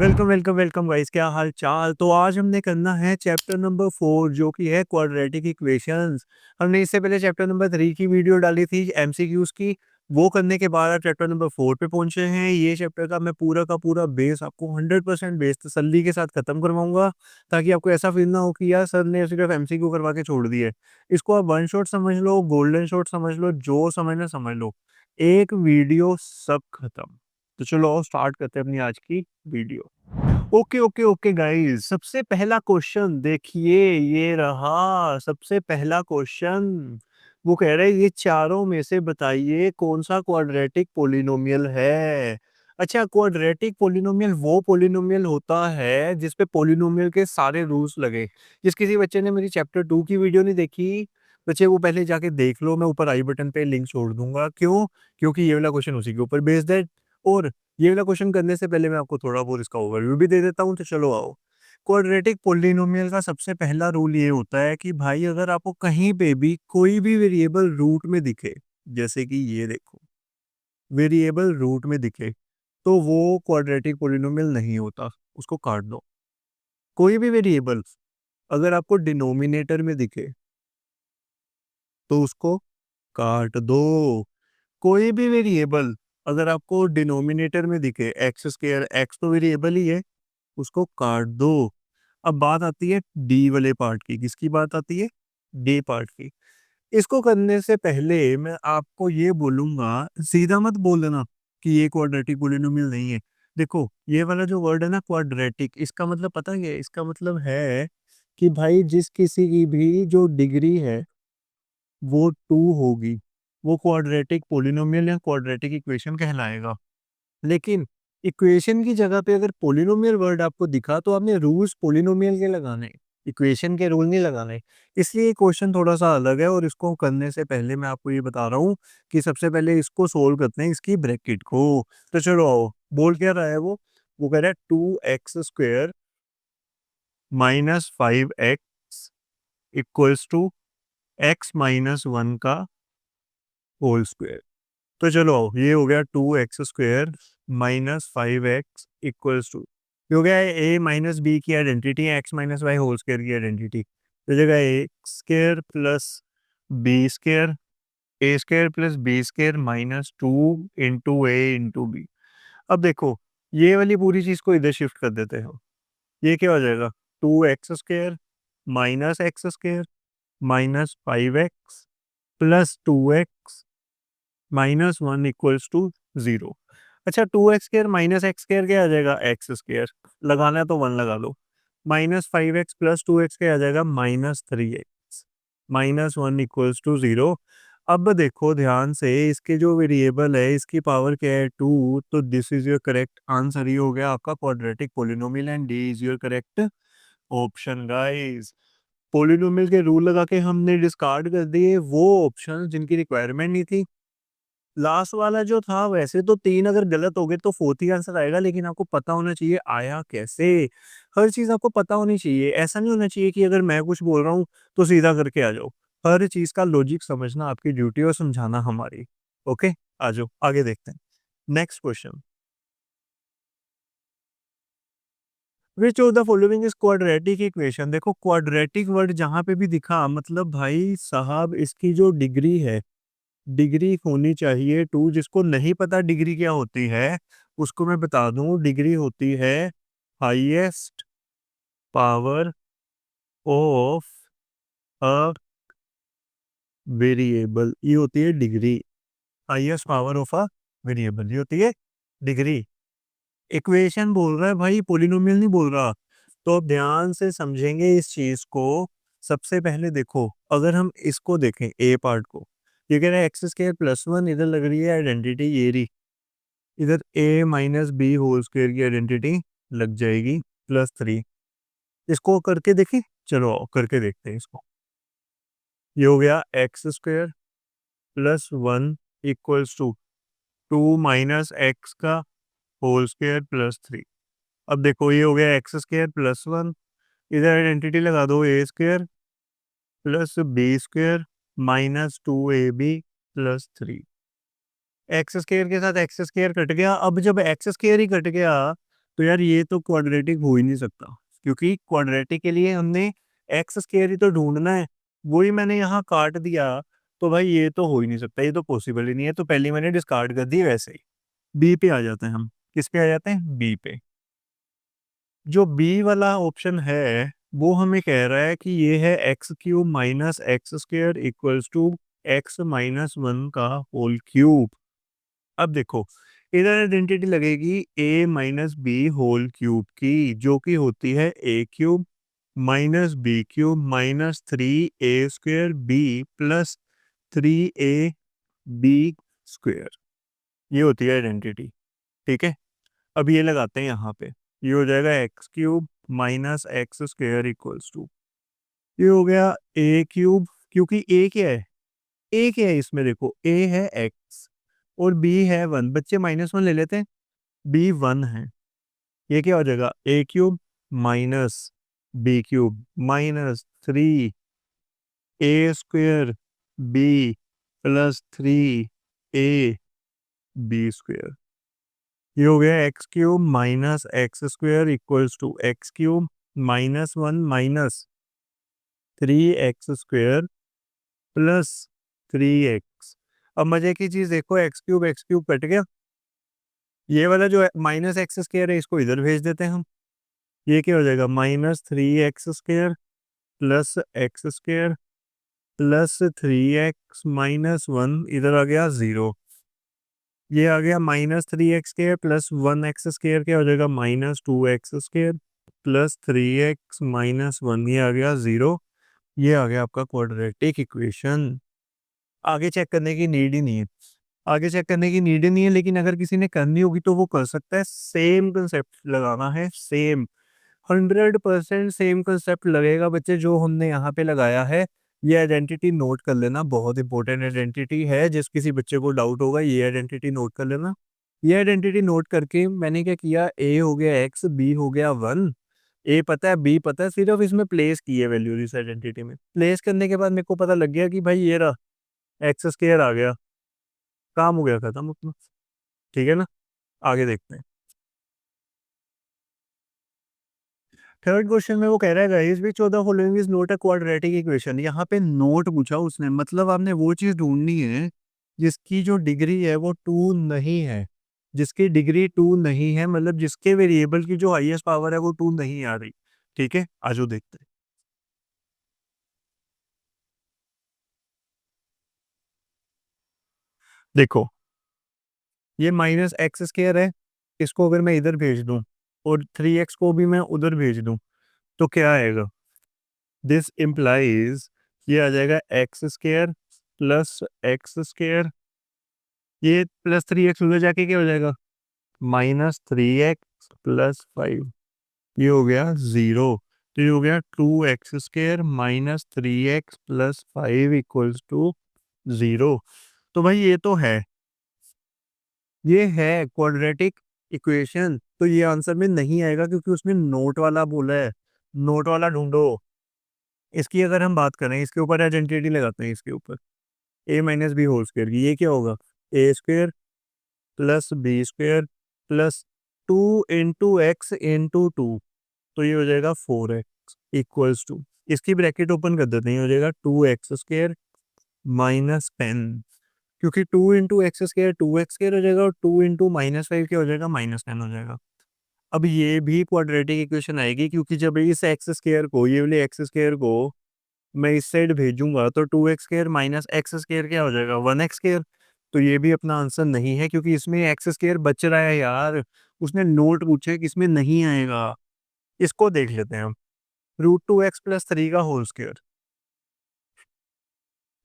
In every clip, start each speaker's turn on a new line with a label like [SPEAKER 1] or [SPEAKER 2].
[SPEAKER 1] Welcome welcome welcome guys, क्या हाल चाल। तो आज हमने करना है चैप्टर नंबर 4 जो कि है क्वाड्रेटिक इक्वेशंस। हमने इससे पहले चैप्टर नंबर 3 की वीडियो डाली थी एमसीक्यूज की। वो करने के बाद आप चैप्टर नंबर 4 पे पहुंचे हैं। ये चैप्टर का मैं पूरा का पूरा बेस आपको 100% बेस तसल्ली के साथ खत्म करवाऊंगा, ताकि आपको ऐसा फील ना हो कि यार सर ने सिर्फ एमसीक्यू करवा के छोड़ दिए। इसको आप वन शॉट समझ लो, गोल्डन शॉट समझ लो, जो समझना समझ लो। एक वीडियो सब खत्म। तो चलो स्टार्ट करते हैं अपनी आज की video. Okay okay okay guys, सबसे पहला क्वेश्चन देखिए, ये रहा सबसे पहला क्वेश्चन। वो कह रहे हैं ये चारों में से बताइए कौन सा क्वाड्रेटिक पोलिनोमियल है। अच्छा, क्वाड्रेटिक पोलिनोमियल वो पोलिनोमियल होता है जिसपे पोलिनोमियल के सारे रूल्स लगे। जिस किसी बच्चे ने मेरी चैप्टर 2 की वीडियो नहीं देखी, बच्चे वो पहले जाके देख लो। मैं ऊपर आई बटन पे लिंक छोड़ दूंगा। क्यों? क्योंकि ये वाला क्वेश्चन उसी के ऊपर बेस्ड है। और ये वाला क्वेश्चन करने से पहले मैं आपको थोड़ा बहुत इसका ओवरव्यू भी दे देता हूँ। तो चलो आओ। क्वाड्रेटिक पोलिनोमियल का सबसे पहला रूल ये होता है कि भाई अगर आपको कहीं पे भी कोई भी वेरिएबल रूट में दिखे, जैसे कि ये देखो, वेरिएबल रूट में दिखे, तो वो क्वाड्रेटिक पोलिनोमियल नहीं होता, उसको काट दो। कोई भी वेरिएबल अगर आपको डिनोमिनेटर में दिखे तो उसको काट दो। कोई भी वेरिएबल अगर आपको डिनोमिनेटर में दिखे, एक्स स्क्वायर, एक्स तो वेरिएबल ही है, उसको काट दो। अब बात आती है डी वाले पार्ट की। किसकी बात आती है? डी पार्ट की। इसको करने से पहले मैं आपको ये बोलूंगा, सीधा मत बोल देना कि ये क्वाड्रेटिक पोलिनोमियल नहीं है। देखो ये वाला जो वर्ड है ना क्वाड्रेटिक, इसका मतलब पता है? इसका मतलब है कि भाई जिस किसी की भी जो डिग्री है वो 2 होगी, वो क्वाड्रेटिक पोलिनोमियल या क्वाड्रेटिक इक्वेशन कहलाएगा। लेकिन इक्वेशन की जगह पे अगर पोलिनोमियल वर्ड आपको दिखा तो आपने रूल्स पोलिनोमियल के लगाने, इक्वेशन के रूल नहीं लगाने। इसलिए ये क्वेश्चन थोड़ा सा अलग है। और इसको करने से पहले मैं आपको ये बता रहा हूँ कि सबसे पहले इसको सोल्व करते हैं, इसकी ब्रैकेट को। तो चलो आओ। बोल क्या रहा है वो कह रहा है 2x² -5x equals to x-1 का होल स्क्वायर। तो चलो ये हो गया 2x² -5x इक्वल्स टू, ये हो गया ए माइनस बी की identity, x minus y whole square की आइडेंटिटी। तो जगह a square plus b square, a square plus b square -2 into a into b. अब देखो ये वाली पूरी चीज को इधर शिफ्ट कर देते हो। ये क्या हो जाएगा? 2x² -x² -5x plus 2x -1 equals to 0। अच्छा, 2x² -x² क्या आ जाएगा? X square. लगाना है तो 1 लगा लो। -5x प्लस 2x क्या आ जाएगा? -3x -1 equals to 0। अब देखो ध्यान से, इसके जो वेरिएबल है इसकी पावर क्या है? 2। तो this is your correct answer. ये हो गया आपका quadratic polynomial and D is your correct option guys. Polynomial के रूल लगा के हमने डिस्कार्ड कर दिए वो ऑप्शन जिनकी रिक्वायरमेंट नहीं थी। लास्ट वाला जो था, वैसे तो 3 अगर गलत हो गए तो 4th ही आंसर आएगा, लेकिन आपको पता होना चाहिए आया कैसे। हर चीज़ आपको पता होनी चाहिए। ऐसा नहीं होना चाहिए कि अगर मैं कुछ बोल रहा हूँ तो सीधा करके आ जाओ। हर चीज़ का लॉजिक समझना आपकी ड्यूटी और समझाना हमारी। ओके, आ जाओ आगे देखते हैं। Next question. Which of the following is quadratic equation. देखो क्वाड्रेटिक वर्ड जहां पे भी दिखा, मतलब भाई साहब इसकी जो डिग्री है, डिग्री होनी चाहिए 2। जिसको नहीं पता डिग्री क्या होती है उसको मैं बता दूं, डिग्री होती है highest power of a variable. ये होती है degree. Highest power of a variable ये होती है डिग्री। इक्वेशन बोल रहा है भाई, पोलिनोमियल नहीं बोल रहा। तो अब ध्यान से समझेंगे इस चीज को। सबसे पहले देखो, अगर हम इसको देखें ए पार्ट को, ये कह रहा है x² + 1, इधर लग रही है आइडेंटिटी ये रही, इधर a minus B whole square की आइडेंटिटी लग जाएगी +3। इसको करके देखें। चलो आओ करके देखते हैं इसको। ये हो गया x² + 1 equals to 2 minus x का होल स्क्वायर +3। अब देखो ये हो गया x² + 1, इधर आइडेंटिटी लगा दो a² plus b² -2ab + 3। X square के साथ एक्स स्क्वायर कट गया। अब जब एक्स स्क्वायर ही कट गया तो यार ये तो क्वाड्रेटिक हो ही नहीं सकता, क्योंकि क्वाड्रेटिक के लिए हमने एक्स स्क्वायर ही तो ढूंढना है, वही मैंने यहाँ काट दिया। तो भाई ये तो हो ही नहीं सकता, ये तो पॉसिबल ही नहीं है, तो पहली मैंने डिस्कार्ड कर दी। वैसे ही बी पे आ जाते हैं हम। किस पे आ जाते हैं? बी पे। जो बी वाला ऑप्शन है वो हमें कह रहा है कि ये है x cube minus x square equals to x minus one का होल क्यूब। अब देखो, इधर आइडेंटिटी लगेगी a minus B whole cube की, जो कि होती है a cube minus b cube minus three a square b plus three a b square. ये होती है आइडेंटिटी। ठीक है, अब ये लगाते हैं यहाँ पे। ये हो जाएगा x cube minus x square equals to, ये हो गया ए क्यूब, क्योंकि ए क्या है? ए क्या है इसमें? देखो, ए है एक्स और बी है वन, बच्चे माइनस वन ले लेते हैं, बी वन है। ये क्या हो जाएगा? A cube minus b cube minus three a square b plus three a b square. ये हो गया x cube minus x square equals to x cube minus one minus three x square plus three x. अब मजे की चीज देखो, x cube cut गया, ये वाला जो माइनस एक्स स्क्वायर है इसको इधर भेज देते हैं हम। ये क्या हो जाएगा? Minus three x square plus x square plus three x minus one, इधर आ गया जीरो। ये आ गया minus three x square plus one x square, क्या हो जाएगा? Minus two x square plus three x minus one, ये आ गया जीरो। ये आ गया आपका क्वाड्रेटिक इक्वेशन। आगे चेक करने की नीड ही नहीं है, आगे चेक करने की नीड ही नहीं है, लेकिन अगर किसी ने करनी होगी तो वो कर सकता है। सेम कंसेप्ट लगाना है, सेम 100% सेम कंसेप्ट लगेगा बच्चे, जो हमने यहाँ पे लगाया है। ये आइडेंटिटी नोट कर लेना, बहुत इंपॉर्टेंट आइडेंटिटी है। जिस किसी बच्चे को डाउट होगा ये आइडेंटिटी नोट कर लेना। ये आइडेंटिटी नोट करके मैंने क्या किया, ए हो गया एक्स, बी हो गया वन, ए पता है बी पता है, सिर्फ इसमें प्लेस की है वैल्यूज इस आइडेंटिटी में। प्लेस करने के बाद मेरे को पता लग गया कि भाई ये रहा, एक्स स्क्वायर आ गया, काम हो गया खत्म अपना। ठीक है ना, आगे देखते हैं। थर्ड क्वेश्चन में वो कह रहा है guys which of the following is not a quadratic equation. यहाँ पे नोट पूछा उसने, मतलब आपने वो चीज ढूंढनी है जिसकी जो डिग्री है वो टू नहीं है। जिसकी डिग्री टू नहीं है, मतलब जिसके वेरिएबल की जो हाईएस्ट पावर है वो टू नहीं आ रही। ठीक है, आजो देखते हैं। देखो, ये माइनस एक्स स्क्वायर है, इसको अगर मैं इधर भेज दूं और थ्री एक्स को भी मैं उधर भेज दूं तो क्या आएगा? दिस इम्प्लाइज ये आ जाएगा x square plus x square, ये प्लस थ्री एक्स उधर जाके क्या हो जाएगा? Minus three x plus five, ये हो गया जीरो। तो ये हो गया two x square minus three x plus five equals to zero. तो भाई ये तो है, ये है क्वाड्रेटिक इक्वेशन। तो ये आंसर में नहीं आएगा क्योंकि उसने नोट वाला बोला है, नोट वाला ढूंढो। इसकी अगर हम बात करें, इसके ऊपर आइडेंटिटी लगाते हैं, इसके ऊपर a minus B whole square की, ये क्या होगा? A square plus b square plus two into x into two, तो ये हो जाएगा फोर एक्स इक्वल्स टू, इसकी ब्रैकेट ओपन कर देते हैं, ये हो जाएगा two x square minus ten, क्योंकि two into x square two x square हो जाएगा और टू इंटू माइनस फाइव क्या हो जाएगा? माइनस टेन हो जाएगा। अब ये भी क्वाड्रेटिक इक्वेशन आएगी, क्योंकि जब इस एक्स स्क्वायर को, ये वाले एक्स स्क्वायर को मैं इस साइड भेजूंगा तो two x square minus x square क्या हो जाएगा? One x square. तो ये भी अपना आंसर नहीं है, क्योंकि इसमें एक्स स्क्वायर बच रहा है यार। उसने नोट पूछे कि इसमें नहीं आएगा। इसको देख लेते हैं हम। Root two x plus three का whole square,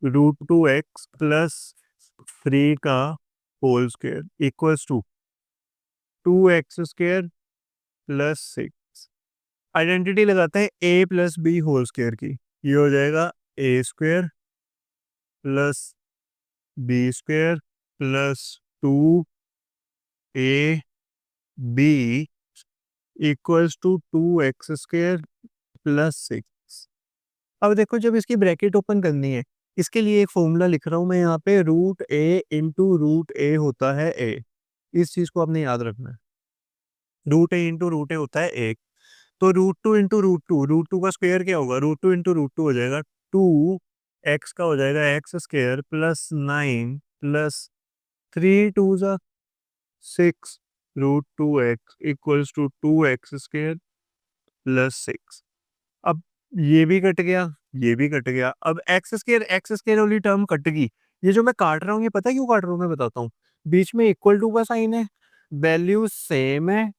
[SPEAKER 1] root two x plus three का whole square equals to two x square plus six. Identity लगाते हैं a plus b whole square की, ये हो जाएगा a square plus b square plus two a b equals to two x square plus six. अब देखो, जब इसकी ब्रैकेट ओपन करनी है, इसके लिए एक फॉर्मूला लिख रहा हूं मैं यहाँ पे, रूट ए इंटू रूट ए होता है ए। इस चीज को आपने याद रखना है। √a होता है 1, तो √2 का स्क्वायर क्या होगा, √2 हो जाएगा 2, एक्स का हो जाएगा एक्स स्क्वायर प्लस 9 प्लस 3 2 जा 6, √2x equals to 2x square plus 6। अब ये भी कट गया, ये भी कट गया। अब एक्स स्क्वायर वाली टर्म कट गई। ये जो मैं काट रहा हूँ, ये पता है क्यों काट रहा हूँ, मैं बताता हूँ। बीच में इक्वल टू का साइन है, वैल्यू सेम है,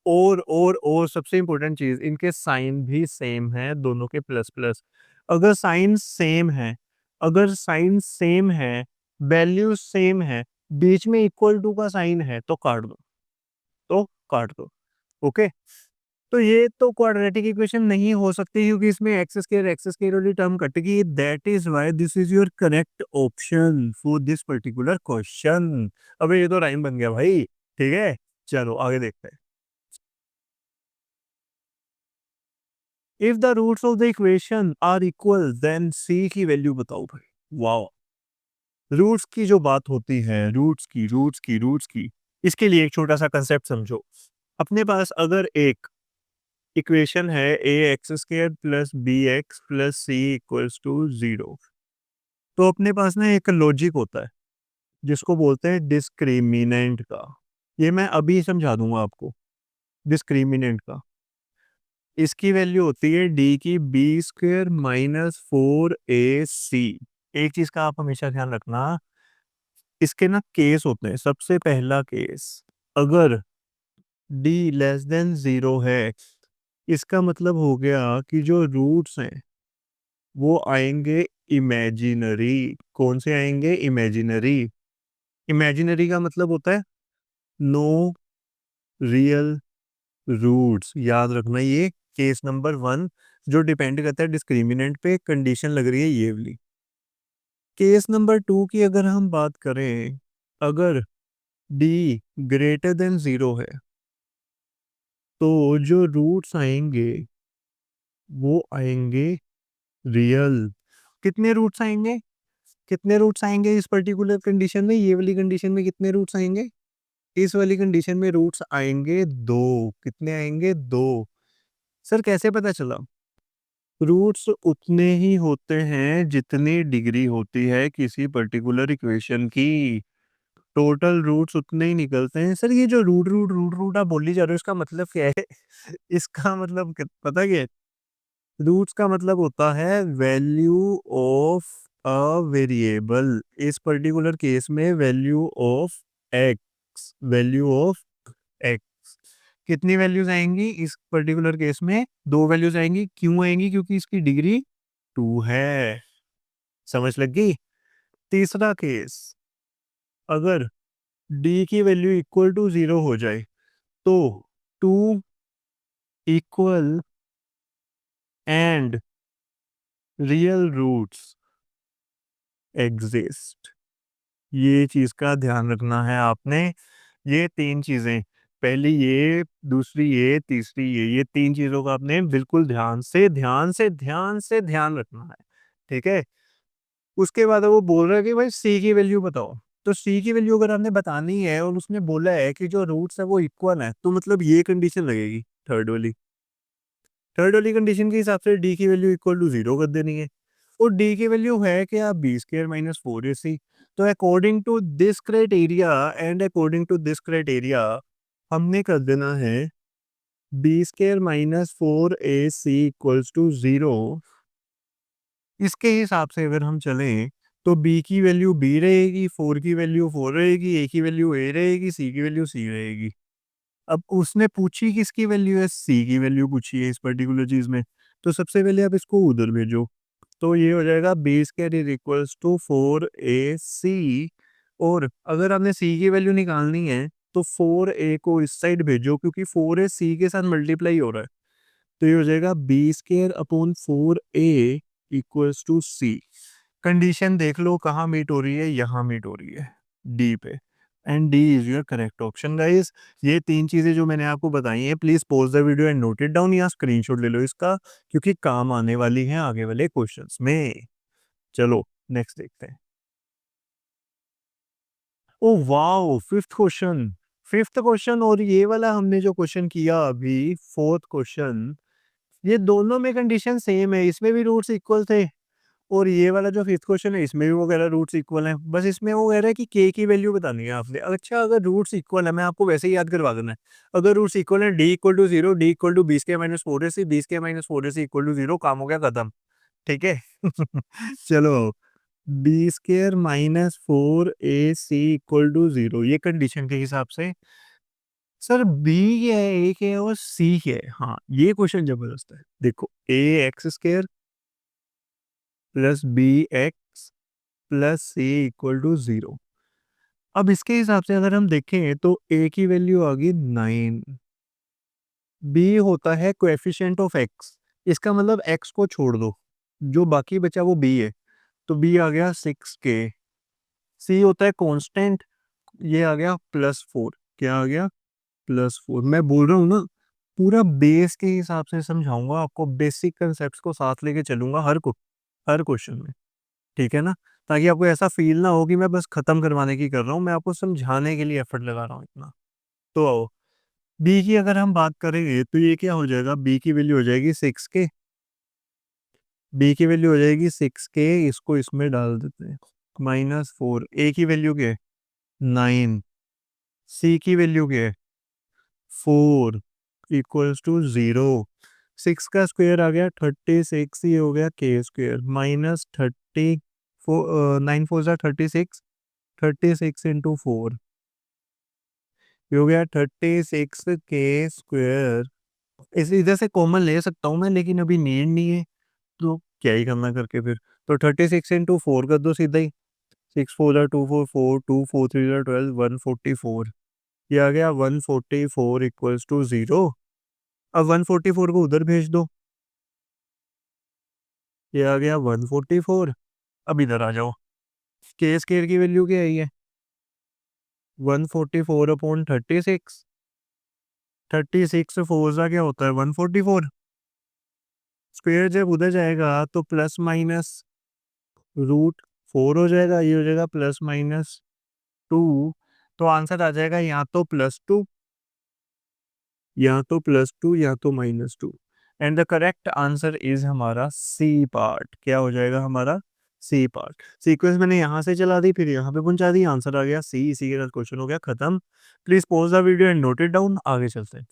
[SPEAKER 1] और सबसे इंपॉर्टेंट चीज, इनके साइन भी सेम है, दोनों के प्लस प्लस। अगर साइन सेम है, अगर साइन सेम है, वैल्यू सेम है, बीच में इक्वल टू का साइन है, तो काट दो, तो काट दो। ओके, तो ये तो क्वाड्रेटिक इक्वेशन नहीं हो सकती, क्योंकि इसमें एक्स स्क्वायर वाली टर्म कटेगी। That is why this is your correct option for this particular question. अबे ये तो राइम बन गया भाई, ठीक है। चलो आगे देखते हैं। If the roots of the equation are equal then c की वैल्यू बताओ भाई। वाओ, रूट्स की जो बात होती है, रूट्स की, इसके लिए एक छोटा सा कंसेप्ट समझो। अपने पास अगर एक इक्वेशन है a x square plus b x plus c equals to 0, तो अपने पास ना एक लॉजिक होता है जिसको बोलते हैं डिस्क्रिमिनेंट का। ये मैं अभी समझा दूंगा आपको, डिस्क्रिमिनेंट का। इसकी वैल्यू होती है डी की b² - 4ac। एक चीज का आप हमेशा ध्यान रखना, इसके ना केस होते हैं। सबसे पहला केस, अगर d लेस देन 0 है, इसका मतलब हो गया कि जो रूट्स हैं वो आएंगे इमेजिनरी। कौन से आएंगे, इमेजिनरी। इमेजिनरी का मतलब होता है नो रियल रूट्स। याद रखना, ये केस नंबर 1 जो डिपेंड करता है डिस्क्रिमिनेंट पे, कंडीशन लग रही है ये वाली। केस नंबर 2 की अगर हम बात करें, अगर d ग्रेटर देन 0 है, तो जो रूट्स आएंगे वो आएंगे रियल। कितने रूट्स आएंगे, कितने रूट्स आएंगे इस पर्टिकुलर कंडीशन में, ये वाली कंडीशन में कितने रूट्स आएंगे, इस वाली कंडीशन में रूट्स आएंगे 2। कितने आएंगे, 2। सर कैसे पता चला, रूट्स उतने ही होते हैं जितनी डिग्री होती है किसी पर्टिकुलर इक्वेशन की। टोटल रूट्स उतने ही निकलते हैं। सर ये जो रूट आप बोली जा रहे हो, इसका मतलब क्या है? इसका मतलब पता क्या है? रूट्स का मतलब होता है वैल्यू ऑफ अ वेरिएबल। इस पर्टिकुलर केस में value of x, value of x. कितनी वैल्यूज आएंगी इस पर्टिकुलर केस में, 2 वैल्यूज आएंगी। क्यों आएंगी, क्योंकि इसकी डिग्री 2 है। समझ लग गई। तीसरा केस, अगर d की वैल्यू इक्वल टू 0 हो जाए, तो 2 equal and real roots exist. ये चीज का ध्यान रखना है आपने। ये 3 चीजें, पहली ये, दूसरी ये, तीसरी ये 3 चीजों का आपने बिल्कुल ध्यान रखना है, ठीक है। उसके बाद वो बोल रहा है कि भाई सी की वैल्यू बताओ। तो सी की वैल्यू अगर आपने बतानी है और उसने बोला है कि जो रूट्स है वो इक्वल है, तो मतलब ये कंडीशन लगेगी, थर्ड वाली कंडीशन के हिसाब से डी की वैल्यू इक्वल टू 0 कर देनी है। और डी की वैल्यू है क्या, b² - 4ac। तो according to this criteria and according to this criteria हमने कर देना है b² - 4ac इक्वल्स टू 0। इसके हिसाब से अगर हम चलें, तो b की वैल्यू b रहेगी, 4 की वैल्यू 4 रहेगी, a की वैल्यू a रहेगी, c की वैल्यू c रहेगी। अब उसने पूछी किसकी वैल्यू है, सी की वैल्यू पूछी है इस पर्टिकुलर चीज में। तो सबसे पहले आप इसको उधर भेजो, तो ये हो जाएगा b² = 4ac। और अगर आपने सी की वैल्यू निकालनी है, तो 4a को इस साइड भेजो, क्योंकि 4a सी के साथ मल्टीप्लाई हो रहा है। तो ये हो जाएगा b²/4a = c। कंडीशन देख लो कहाँ मीट हो रही है, यहाँ मीट हो रही है, डी पे। And D is your correct option guys. ये 3 चीजें जो मैंने आपको बताई हैं, please pause the video and note it down, या स्क्रीनशॉट ले लो इसका, क्योंकि काम आने वाली है आगे वाले क्वेश्चंस में। चलो नेक्स्ट देखते हैं। Oh wow, 5th question. Fifth question और ये वाला हमने जो क्वेश्चन किया अभी फोर्थ क्वेश्चन, ये दोनों में कंडीशन सेम है, इसमें भी रूट्स इक्वल थे और ये वाला जो फिफ्थ क्वेश्चन है इसमें भी वो कह रहा है रूट्स इक्वल हैं। बस इसमें वो कह रहा है कि के की वैल्यू बतानी है आपने। अच्छा अगर रूट्स इक्वल है, मैं आपको वैसे ही याद करवा देना है, अगर रूट्स इक्वल है D equal to zero, D equal to B square minus four A C, B square minus four A C equal to zero, काम हो गया खत्म। ठीक है। चलो, B square minus four A C equal to zero, ये condition के हिसाब से सर बी है, ए के है और सी है। हाँ ये क्वेश्चन जबरदस्त है। देखो a x square plus b x plus c equal to zero. अब इसके हिसाब से अगर हम देखें तो ए की वैल्यू आ गई 9, बी होता है कोएफिशिएंट ऑफ एक्स, इसका मतलब एक्स को छोड़ दो, जो बाकी बचा वो बी है, तो बी आ गया 6 के। सी होता है कांस्टेंट, ये आ गया +4, क्या आ गया +4। मैं बोल रहा हूँ ना, पूरा बेस के हिसाब से समझाऊंगा आपको, बेसिक कंसेप्ट को साथ लेके चलूंगा हर क्वेश्चन में। ठीक है ना, ताकि आपको ऐसा फील ना हो कि मैं बस खत्म करवाने की कर रहा हूँ, मैं आपको समझाने के लिए एफर्ट लगा रहा हूँ इतना। तो आओ, बी की अगर हम बात करेंगे तो ये क्या हो जाएगा, बी की वैल्यू हो जाएगी 6 के, बी की वैल्यू हो जाएगी 6 के, इसको इसमें डाल देते हैं -4, ए की वैल्यू क्या है 9, सी की वैल्यू क्या है 4 इक्वल्स टू 0। 6 का स्क्वायर आ गया 36, ये हो गया के स्क्वायर -30, 9 4 36, 36 इंटू 4, ये हो गया 36 के स्क्वायर। इस इधर से कॉमन ले सकता हूँ मैं, लेकिन अभी नीड नहीं है, तो क्या ही करना करके फिर। तो 36 इंटू 4 कर दो सीधा ही, 6 4 2 4 4, 2 4 3 12, 144, ये आ गया 144 इक्वल्स टू 0। अब 144 को उधर भेज दो, ये आ गया 144। अब इधर आ जाओ, के स्क्वायर की वैल्यू क्या है ये 144/36, 36 फोर सा क्या होता है 144, स्क्वायर जब उधर जाएगा तो ±√4 हो जाएगा, ये हो जाएगा +-2। तो आंसर आ जाएगा यहाँ तो +2, यहाँ तो +2, यहाँ तो -2, and the correct answer is हमारा सी पार्ट। क्या हो जाएगा हमारा सी पार्ट। सीक्वेंस मैंने यहाँ से चला दी, फिर यहाँ पे पहुंचा दी, आंसर आ गया सी। इसी के साथ क्वेश्चन हो गया खत्म। Please pause the video and note it down, आगे चलते हैं।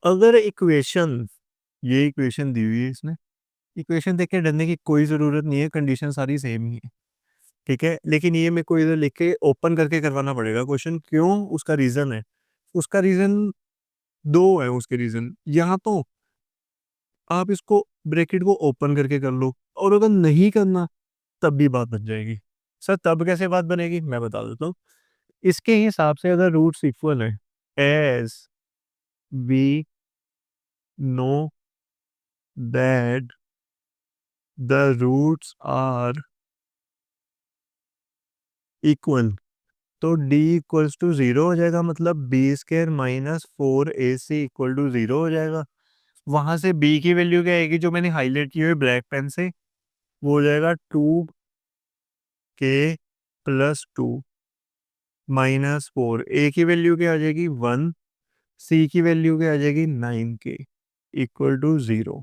[SPEAKER 1] अगर इक्वेशन, ये इक्वेशन दी हुई है इसने, इक्वेशन देख के डरने की कोई ज़रूरत नहीं है, कंडीशन सारी सेम ही है। ठीक है, लेकिन ये मेरे को इधर लिख के ओपन करके करवाना पड़ेगा क्वेश्चन, क्यों, उसका रीज़न है। उसका रीज़न दो है, उसके रीज़न। यहाँ तो आप इसको ब्रैकेट को ओपन करके कर लो, और अगर नहीं करना तब भी बात बन जाएगी। सर तब कैसे बात बनेगी, मैं बता देता हूँ। इसके हिसाब से अगर रूट्स इक्वल है, as we know that the roots are equal, तो d इक्वल्स टू 0 हो जाएगा, मतलब B square -4ac equal to 0 हो जाएगा। वहां से b की वैल्यू क्या आएगी, जो मैंने हाईलाइट की हुई ब्लैक पेन से, वो हो जाएगा 2k+2 -4। a की वैल्यू क्या आ जाएगी 1, c की वैल्यू क्या आ जाएगी 9k इक्वल टू 0।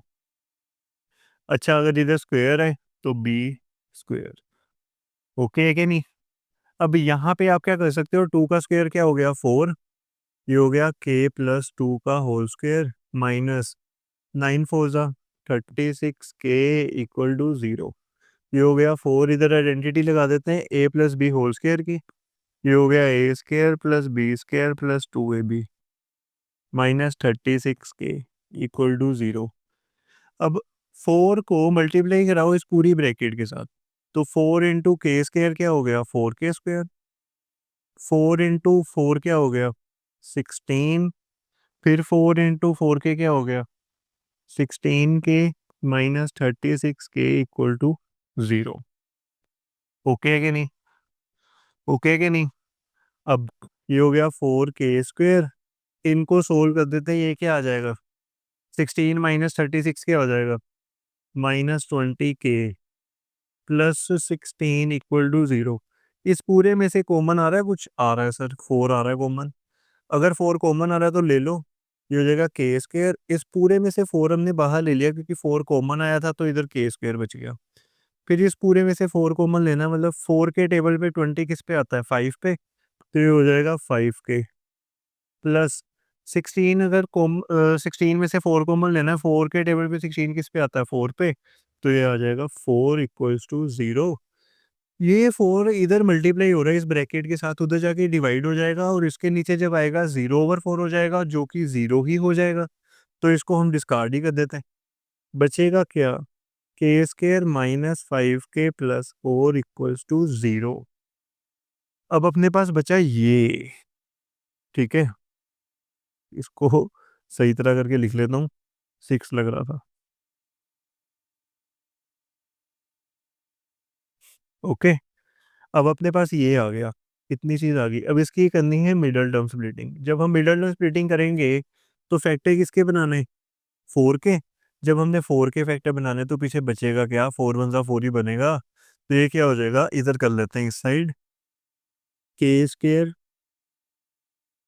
[SPEAKER 1] अच्छा अगर इधर स्क्वायर है तो b स्क्वायर, ओके है कि नहीं। अब यहाँ पे आप क्या कर सकते हो, 2 का स्क्वायर क्या हो गया 4, ये हो गया k+2 का whole square minus 9 4 36 k equal to 0। ये हो गया 4, इधर आइडेंटिटी लगा देते हैं a+b होल स्क्वायर की, ये हो गया a² + b² + 2ab -36k equal to 0। अब 4 को मल्टीप्लाई कराओ इस पूरी ब्रैकेट के साथ, तो 4 इंटू के स्क्वायर क्या हो गया 4k², 4 इंटू 4 क्या हो गया 16, फिर 4 इंटू 4k क्या हो गया 16k -36k equal to 0। Okay है कि नहीं, ओके है कि नहीं। अब ये हो गया 4k², इनको सोल्व कर देते हैं, ये क्या आ जाएगा 16 -36 क्या हो जाएगा -20k +16 इक्वल टू 0। इस पूरे में से कॉमन आ रहा है, कुछ आ रहा है सर, 4 आ रहा है कॉमन। अगर 4 कॉमन आ रहा है तो ले लो, ये हो जाएगा के स्क्वायर। इस पूरे में से 4 हमने बाहर ले लिया क्योंकि 4 कॉमन आया था, तो इधर के स्क्वायर बच गया। फिर इस पूरे में से 4 कॉमन लेना, मतलब 4 के टेबल पे 20 किस पे आता है, 5 पे, तो ये हो जाएगा 5 के प्लस 16। अगर 16 में से 4 कॉमन लेना है, 4 के टेबल पे 16 किस पे आता है, 4 पे, तो ये आ जाएगा 4 इक्वल्स टू 0। ये 4 इधर मल्टीप्लाई हो रहा है इस ब्रैकेट के साथ, उधर जाके डिवाइड हो जाएगा और इसके नीचे जब आएगा 0/4 हो जाएगा, जो कि 0 ही हो जाएगा। तो इसको हम डिस्कार्ड ही कर देते हैं। बचेगा क्या, के स्क्वायर माइनस 5 के प्लस 4 इक्वल्स टू 0। अब अपने पास बचा ये, ठीक है, इसको सही तरह करके लिख लेता हूँ, 6 लग रहा था। ओके, अब अपने पास ये आ गया, इतनी चीज़ आ गई। अब इसकी करनी है मिडल टर्म स्प्लिटिंग। जब हम मिडल टर्म स्प्लिटिंग करेंगे तो फैक्टर किसके बनाने, 4 के। जब हमने 4 के फैक्टर बनाने तो पीछे बचेगा क्या, 4 वन सा 4 ही बनेगा। तो ये क्या हो जाएगा, इधर कर लेते हैं इस साइड, के स्क्वायर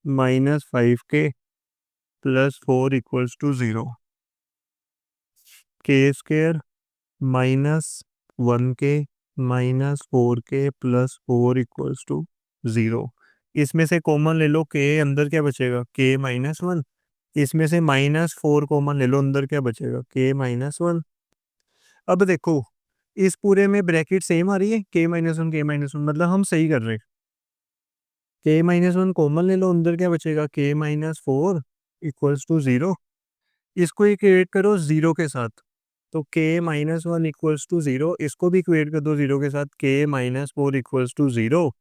[SPEAKER 1] माइनस 5 के प्लस 4 इक्वल्स टू 0। के स्क्वायर माइनस 1 के माइनस 4 के प्लस 4 इक्वल्स टू 0। इसमें से कॉमन ले लो, के अंदर क्या बचेगा, के -1। इसमें से -4 कॉमन ले लो, अंदर क्या बचेगा, के -1। अब देखो, इस पूरे में ब्रैकेट सेम आ रही है, के -1 के -1, मतलब हम सही कर रहे हैं। के -1 कॉमन ले लो, अंदर क्या बचेगा, के -4 इक्वल्स टू 0। इसको इक्वेट करो 0 के साथ, तो के -1 इक्वल्स टू 0। इसको भी इक्वेट कर दो 0 के साथ, के -4 इक्वल्स टू 0।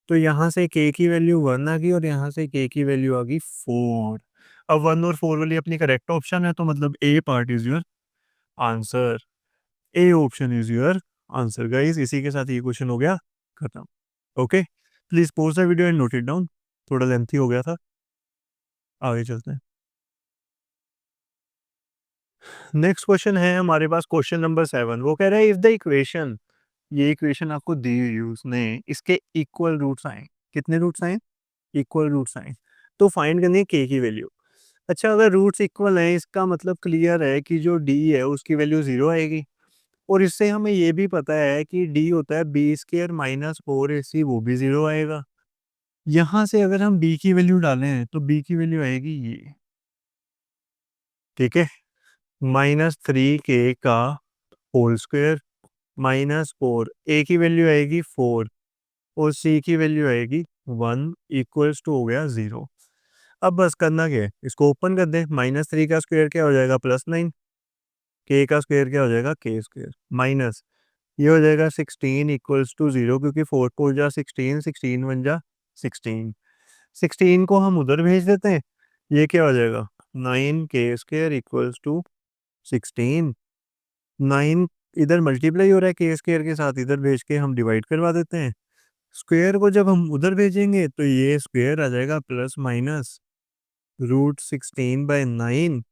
[SPEAKER 1] तो यहाँ से के की वैल्यू 1 आ गई और यहाँ से के की वैल्यू आ गई 4। अब 1 और 4 वाली अपनी करेक्ट ऑप्शन है, तो मतलब a part is your answer. A option is your answer guys. इसी के साथ ये क्वेश्चन हो गया खत्म। Okay, please pause the video and note it down, थोड़ा लेंथी हो गया था। आगे चलते हैं। नेक्स्ट क्वेश्चन है हमारे पास, क्वेश्चन नंबर 7। वो कह रहा है इफ द इक्वेशन, ये इक्वेशन आपको दी हुई है, उसने इसके इक्वल रूट्स आए। कितने रूट्स आए, इक्वल रूट्स आए। तो फाइंड करनी है के की वैल्यू। अच्छा, अगर रूट्स इक्वल हैं, इसका मतलब क्लियर है कि जो डी है उसकी वैल्यू 0 आएगी। और इससे हमें ये भी पता है कि डी होता है b² -4ac, वो भी 0 आएगा। यहाँ से अगर हम b की वैल्यू डालें तो b की वैल्यू आएगी ये, ठीक है, -3k का होल स्क्वायर -4, a की वैल्यू आएगी 4 और c की वैल्यू आएगी 1 इक्वल्स टू हो गया 0। अब बस करना क्या है, इसको ओपन कर दें। -3 का स्क्वायर क्या हो जाएगा, +9। के का स्क्वायर क्या हो जाएगा, के स्क्वायर माइनस, ये हो जाएगा 16 इक्वल्स टू 0, क्योंकि 4 को जा 16, 16 1 जा 16। 16 को हम उधर भेज देते हैं, ये क्या हो जाएगा, 9k² इक्वल्स टू 16। 9 इधर मल्टीप्लाई हो रहा है के स्क्वायर के साथ, इधर भेज के हम डिवाइड करवा देते हैं। स्क्वायर को जब हम उधर भेजेंगे तो ये स्क्वायर आ जाएगा प्लस माइनस √16/9।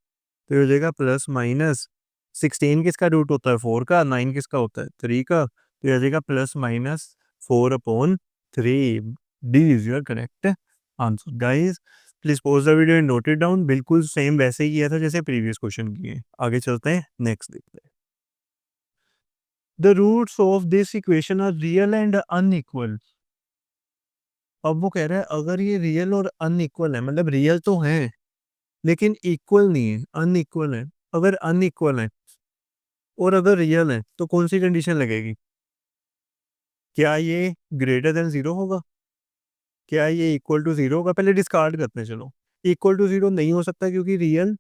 [SPEAKER 1] तो ये हो जाएगा प्लस माइनस, 16 किसका रूट होता है, 4 का, 9 किसका होता है, 3 का। तो ये आ जाएगा +-4/3। D is your correct answer guys. Please pause the video and note it down. बिल्कुल सेम वैसे ही किया था जैसे प्रीवियस क्वेश्चन किए। आगे चलते हैं, नेक्स्ट देखते हैं। The roots of this equation are real and unequal. अब वो कह रहा है अगर ये रियल और अनइक्वल है, मतलब रियल तो है लेकिन इक्वल नहीं है, अनइक्वल है। अगर अनइक्वल है और अगर रियल है तो कौन सी कंडीशन लगेगी, क्या ये ग्रेटर देन 0 होगा, क्या ये इक्वल टू 0 होगा। पहले डिस्कार्ड करते हैं, चलो। इक्वल टू 0 नहीं हो सकता क्योंकि रियल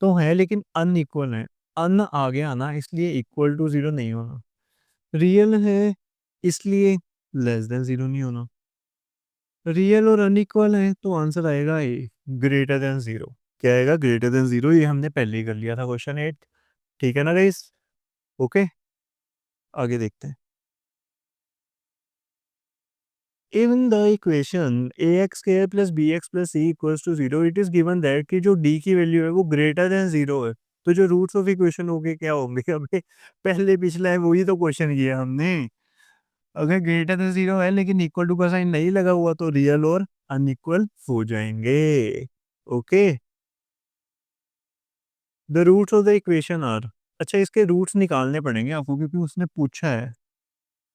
[SPEAKER 1] तो है लेकिन अनइक्वल है। अन आ गया ना, इसलिए इक्वल टू 0 नहीं होना। रियल है इसलिए लेस देन 0 नहीं होना। रियल और अनइक्वल है तो आंसर आएगा ए, ग्रेटर देन 0। क्या आएगा, ग्रेटर देन 0। ये हमने पहले ही कर लिया था क्वेश्चन 8। ठीक है ना गाइस, ओके, आगे देखते हैं। In the equation ax² plus bx plus c equals to 0, it is given that कि जो d की वैल्यू है वो ग्रेटर देन 0 है। तो जो रूट्स ऑफ इक्वेशन होंगे क्या होंगे, अबे पहले पिछला है वही तो क्वेश्चन किया हमने। अगर ग्रेटर देन 0 है लेकिन इक्वल टू का साइन नहीं लगा हुआ तो रियल और अनइक्वल हो जाएँगे। Okay? The roots of the equation are, अच्छा इसके रूट्स निकालने पड़ेंगे आपको क्योंकि उसने पूछा है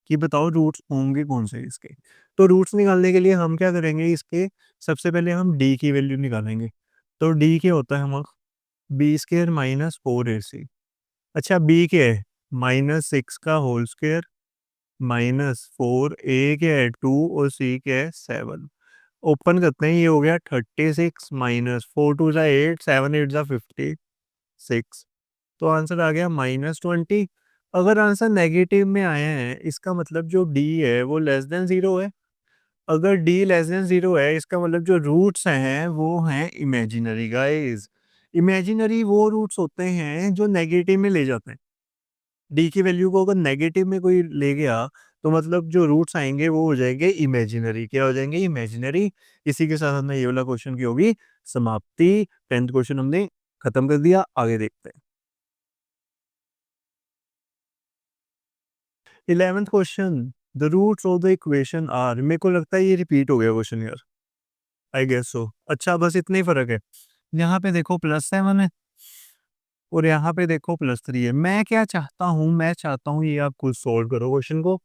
[SPEAKER 1] कि बताओ रूट्स होंगे कौन से इसके। तो रूट्स निकालने के लिए हम क्या करेंगे इसके, सबसे पहले हम डी की वैल्यू निकालेंगे। तो डी क्या होता है हमारा, बी स्क्वायर माइनस 4ac। अच्छा बी क्या है, माइनस 6 का होल स्क्वायर माइनस 4, ए क्या है 2 और सी क्या है 7। ओपन करते हैं, ये हो गया 36 माइनस 4 टू ज़ा 8, 7 8 ज़ा 56। तो आंसर आ गया -20। अगर आंसर नेगेटिव में आया है इसका मतलब जो डी है वो लेस देन 0 है। अगर डी लेस देन 0 है इसका मतलब जो रूट्स हैं वो हैं इमेजिनरी गाइस। इमेजिनरी वो रूट्स होते हैं जो नेगेटिव में ले जाते हैं। डी की वैल्यू को अगर नेगेटिव में कोई ले गया तो मतलब जो रूट्स आएंगे वो हो जाएंगे इमेजिनरी। क्या हो जाएंगे, इमेजिनरी। इसी के साथ हमने ये वाला क्वेश्चन की होगी समाप्ति। 10th क्वेश्चन हमने खत्म कर दिया, आगे देखते हैं। 11th question, the roots of the equation are. मेरे को लगता है ये रिपीट हो गया क्वेश्चन यार, आई गेस सो। अच्छा बस इतना ही फर्क है, यहाँ पे देखो +7 है और यहाँ पे देखो +3 है। मैं क्या चाहता हूँ, मैं चाहता हूँ ये आप खुद सोल्व करो क्वेश्चन को।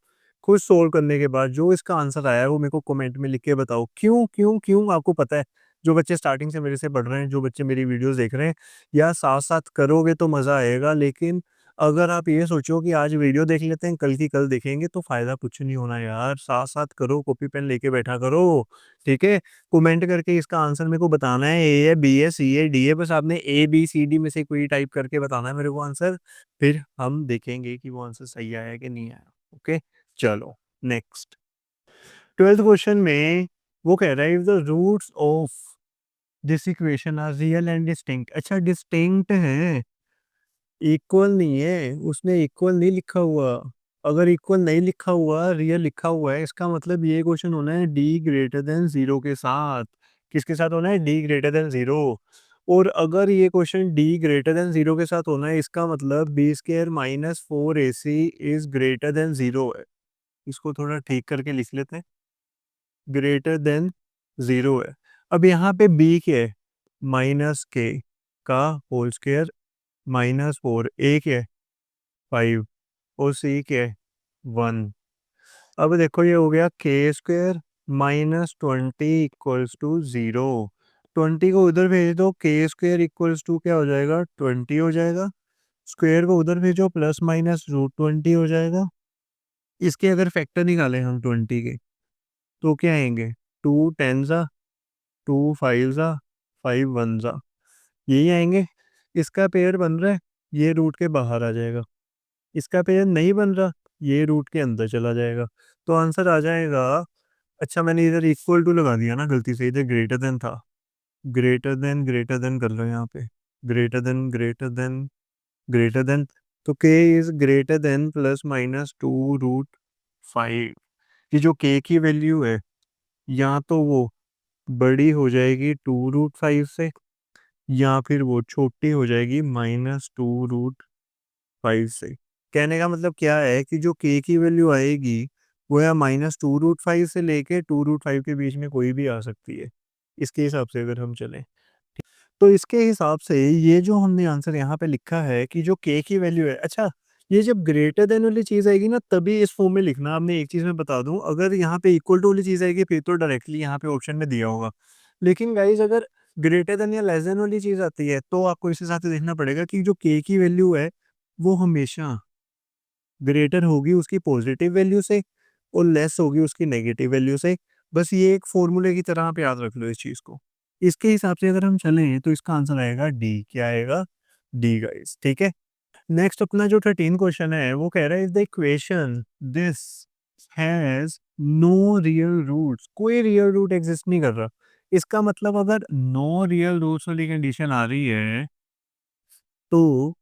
[SPEAKER 1] खुद सोल्व करने के बाद जो इसका आंसर आया है वो मेरे को कमेंट में लिख के बताओ। क्यों क्यों क्यों, आपको पता है जो बच्चे स्टार्टिंग से मेरे से पढ़ रहे हैं, जो बच्चे मेरी वीडियोस देख रहे हैं, या साथ साथ करोगे तो मज़ा आएगा। लेकिन अगर आप ये सोचो कि आज वीडियो देख लेते हैं कल की कल देखेंगे तो फ़ायदा कुछ नहीं होना यार। साथ साथ करो, कॉपी पेन लेके बैठा करो, ठीक है। कमेंट करके इसका आंसर मेरे को बताना है, ए है, बी है, सी है, डी है। बस आपने ए बी सी डी में से कोई टाइप करके बताना है मेरे को आंसर। फिर हम देखेंगे कि वो आंसर सही आया है कि नहीं आया। ओके, चलो नेक्स्ट। 12th क्वेश्चन में वो कह रहा है if the roots of this equation are real and distinct. अच्छा डिस्टिंक्ट है, इक्वल नहीं है, उसने इक्वल नहीं लिखा हुआ। अगर इक्वल नहीं लिखा हुआ, रियल लिखा हुआ है, इसका मतलब ये क्वेश्चन होना है डी ग्रेटर देन 0 के साथ। किसके साथ होना है, डी ग्रेटर देन 0। और अगर ये क्वेश्चन डी ग्रेटर देन 0 के साथ होना है इसका मतलब B square minus 4ac is greater than 0 है। इसको थोड़ा ठीक करके लिख लेते हैं, ग्रेटर देन 0 है। अब यहाँ पे बी क्या है, माइनस के का होल स्क्वायर -4, ए क्या है 5 और सी क्या है 1। अब देखो ये हो गया के स्क्वायर -20 इक्वल्स टू 0। 20 को उधर भेज दो, के स्क्वायर इक्वल्स टू क्या हो जाएगा 20 हो जाएगा। स्क्वायर को उधर भेजो, प्लस माइनस √20 हो जाएगा। इसके अगर फैक्टर निकालें हम 20 के तो क्या आएंगे, 2 10 ज़ा, 2 5 ज़ा, 5 1 ज़ा, यही आएंगे। इसका पेयर बन रहा है, ये रूट के बाहर आ जाएगा। इसका पेयर नहीं बन रहा, ये रूट के अंदर चला जाएगा। तो आंसर आ जाएगा, अच्छा मैंने इधर इक्वल टू लगा दिया ना गलती से, इधर ग्रेटर देन था। ग्रेटर देन कर लो यहाँ पे, greater than greater than greater than. तो के इज ग्रेटर देन +-2√5। ये जो के की वैल्यू है या तो वो बड़ी हो जाएगी 2√5 से, या फिर वो छोटी हो जाएगी -2√5 से। कहने का मतलब क्या है कि जो k की वैल्यू आएगी वो या -2√5 से लेके 2√5 के बीच में कोई भी आ सकती है, इसके हिसाब से अगर हम चलें। तो इसके हिसाब से ये जो हमने आंसर यहाँ पे लिखा है कि जो k की वैल्यू है, अच्छा ये जब ग्रेटर देन वाली चीज़ आएगी ना तभी इस फॉर्म में लिखना। आपने एक चीज़ मैं बता दूं, अगर यहाँ पे इक्वल टू वाली चीज़ आएगी फिर तो डायरेक्टली यहाँ पे ऑप्शन में दिया होगा। लेकिन गाइज अगर ग्रेटर देन या लेस देन वाली चीज़ आती है तो आपको इस हिसाब से देखना पड़ेगा कि जो k की वैल्यू है वो हमेशा ग्रेटर होगी उसकी पॉजिटिव वैल्यू से और लेस होगी उसकी नेगेटिव वैल्यू से। बस ये एक फॉर्मूले की तरह आप याद रख लो इस चीज़ को। इसके हिसाब से अगर हम चलें तो इसका आंसर आएगा डी। क्या आएगा, डी गाइस, ठीक है। नेक्स्ट अपना जो 13 क्वेश्चन है वो कह रहा है if the equation this has no real roots, कोई रियल रूट एग्जिस्ट नहीं कर रहा। इसका मतलब अगर नो रियल रूट्स वाली कंडीशन आ रही है तो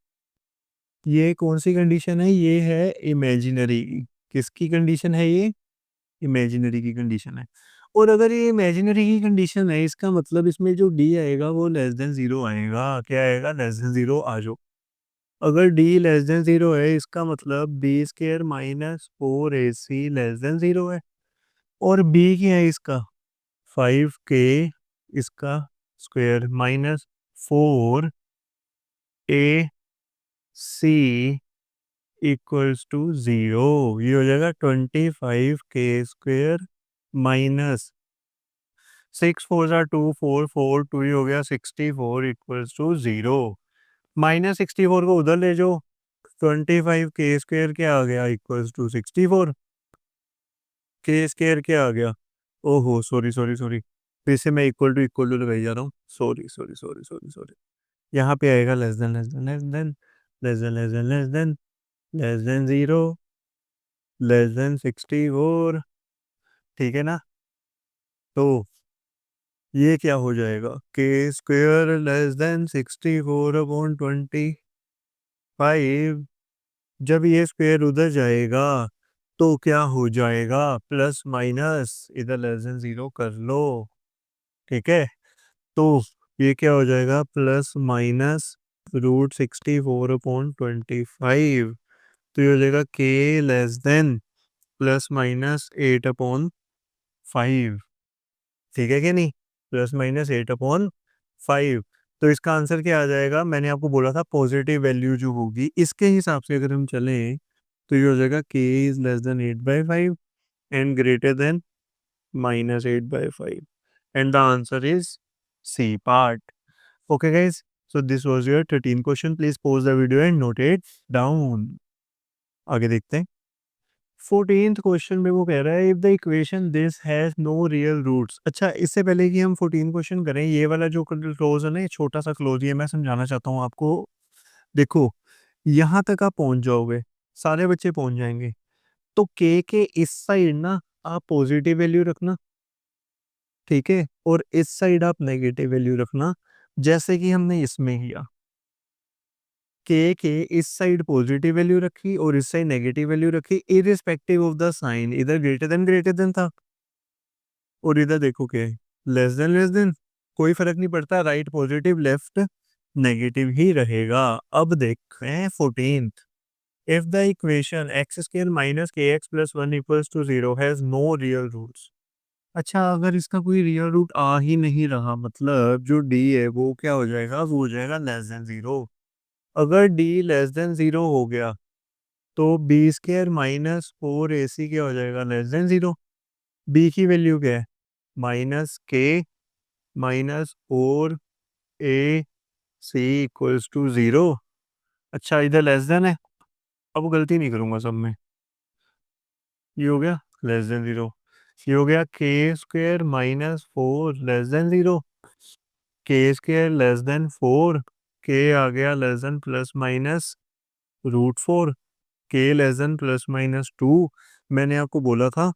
[SPEAKER 1] ये कौन सी कंडीशन है, ये है इमेजिनरी। किसकी कंडीशन है ये, इमेजिनरी की कंडीशन है। और अगर ये इमेजिनरी की कंडीशन है इसका मतलब इसमें जो डी आएगा वो लेस देन 0 आएगा। क्या आएगा, लेस देन 0 आ जाओ। अगर डी लेस देन 0 है इसका मतलब B square minus 4ac less than 0 है। और बी क्या है इसका 5k इसका square minus 4ac equals to 0। ये हो जाएगा 25k स्क्वायर माइनस 6 4 2 4 2 ही हो गया 64 इक्वल्स टू 0। माइनस 64 को उधर ले जाओ 25k स्क्वायर क्या आ गया इक्वल्स टू 64। के स्क्वायर क्या आ गया, ओहो सॉरी सॉरी सॉरी, फिर से मैं इक्वल टू लगाई जा रहा हूँ, sorry sorry sorry sorry sorry. यहाँ पे आएगा less than less than less than less than less than less than less than 0 less than 64। ठीक है ना। तो ये क्या हो जाएगा के स्क्वायर लेस देन 64 अपॉन 25। जब ये स्क्वायर उधर जाएगा तो क्या हो जाएगा प्लस माइनस इधर लेस देन 0 कर लो। ठीक है। तो ये क्या हो जाएगा प्लस माइनस √64/25। तो ये हो जाएगा के लेस देन प्लस माइनस 8/5। ठीक है कि नहीं, प्लस माइनस 8/5। तो इसका आंसर क्या आ जाएगा, मैंने आपको बोला था पॉजिटिव वैल्यू जो होगी इसके हिसाब से अगर हम चलें तो ये हो जाएगा के is less than 8/5 and greater than -8/5 and the answer is C part. Okay guys, so this was your 13 question. Please pause the video and note it down. आगे देखते हैं। 14th क्वेश्चन में वो कह रहा है if the equation this has no real roots. अच्छा, इससे पहले कि हम 14 क्वेश्चन करें, ये वाला जो क्लोज है ना, ये छोटा सा क्लोज, ये मैं समझाना चाहता हूँ आपको। देखो, यहाँ तक आप पहुंच जाओगे, सारे बच्चे पहुंच जाएंगे, तो के इस साइड ना आप पॉजिटिव वैल्यू रखना, ठीक है, और इस साइड आप नेगेटिव वैल्यू रखना, जैसे कि हमने इसमें किया। के इस साइड पॉजिटिव वैल्यू रखी और इस साइड नेगेटिव वैल्यू रखी, इरिस्पेक्टिव ऑफ द साइन। इधर ग्रेटर देन था और इधर देखो के लेस देन, कोई फर्क नहीं पड़ता, राइट पॉजिटिव लेफ्ट नेगेटिव ही रहेगा। अब देखते हैं 14th। If the equation x square minus k x plus 1 equals to 0 has no real roots. अच्छा, अगर इसका कोई रियल रूट आ ही नहीं रहा, मतलब जो डी है वो क्या हो जाएगा, वो हो जाएगा लेस देन 0। अगर डी लेस देन 0 हो गया तो बी स्क्वायर माइनस 4ac क्या हो जाएगा लेस देन 0। बी की वैल्यू क्या है माइनस के माइनस 4ac इक्वल्स टू 0। अच्छा, इधर लेस देन है, अब गलती नहीं करूंगा सब में। ये हो गया लेस देन 0, ये हो गया के स्क्वायर माइनस 4 लेस देन 0, के स्क्वायर लेस देन 4, के आ गया लेस देन प्लस माइनस √4, के लेस देन प्लस माइनस 2। मैंने आपको बोला था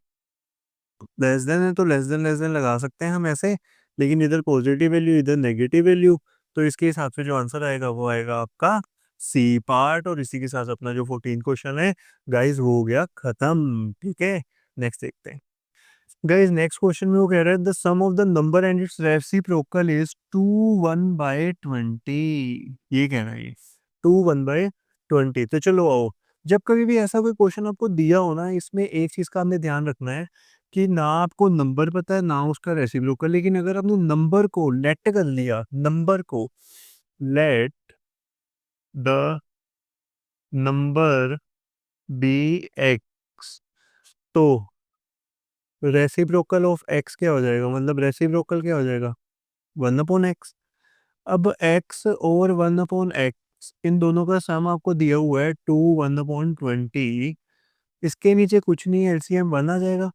[SPEAKER 1] लेस देन है तो लेस देन लगा सकते हैं हम ऐसे, लेकिन इधर पॉजिटिव वैल्यू इधर नेगेटिव वैल्यू, तो इसके हिसाब से जो आंसर आएगा वो आएगा आपका सी पार्ट। और इसी के साथ अपना जो 14 क्वेश्चन है गाइस वो हो गया खत्म। ठीक है, नेक्स्ट देखते हैं। गाइस नेक्स्ट क्वेश्चन में वो कह रहा है the sum of the number and its reciprocal is 2 1/20। ये कह रहा है ये 2 1/20। तो चलो आओ, जब कभी भी ऐसा कोई क्वेश्चन आपको दिया हो ना, इसमें एक चीज का आपने ध्यान रखना है कि ना आपको नंबर पता है ना उसका रेसिप्रोकल, लेकिन अगर आपने नंबर को लेट कर लिया, नंबर को let the number be x, तो रेसिप्रोकल ऑफ एक्स क्या हो जाएगा, मतलब रेसिप्रोकल क्या हो जाएगा 1/x। अब x और 1/x इन दोनों का सम आपको दिया हुआ है 2 1/20। इसके नीचे कुछ नहीं है, एलसीएम 1 आ जाएगा,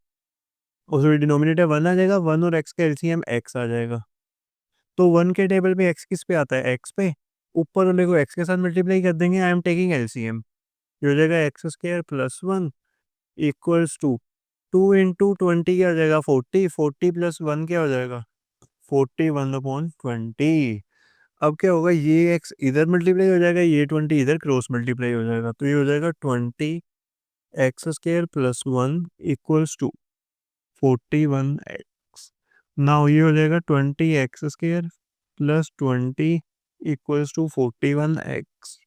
[SPEAKER 1] उसमें डिनोमिनेटर 1 आ जाएगा, 1 और x का एलसीएम x आ जाएगा। तो 1 के टेबल पे x किस पे आता है, x पे, ऊपर वाले को x के साथ मल्टीप्लाई कर देंगे, आई एम टेकिंग एलसीएम। ये हो जाएगा x square plus 1 equals to 2 × 20 क्या हो जाएगा 40, 40 प्लस 1 क्या हो जाएगा 41/20। अब क्या होगा, ये एक्स इधर मल्टीप्लाई हो जाएगा, ये 20 इधर क्रॉस मल्टीप्लाई हो जाएगा, तो ये हो जाएगा 20x² plus 1 equals to 41x। Now ये हो जाएगा 20x² plus 20 equals to 41x।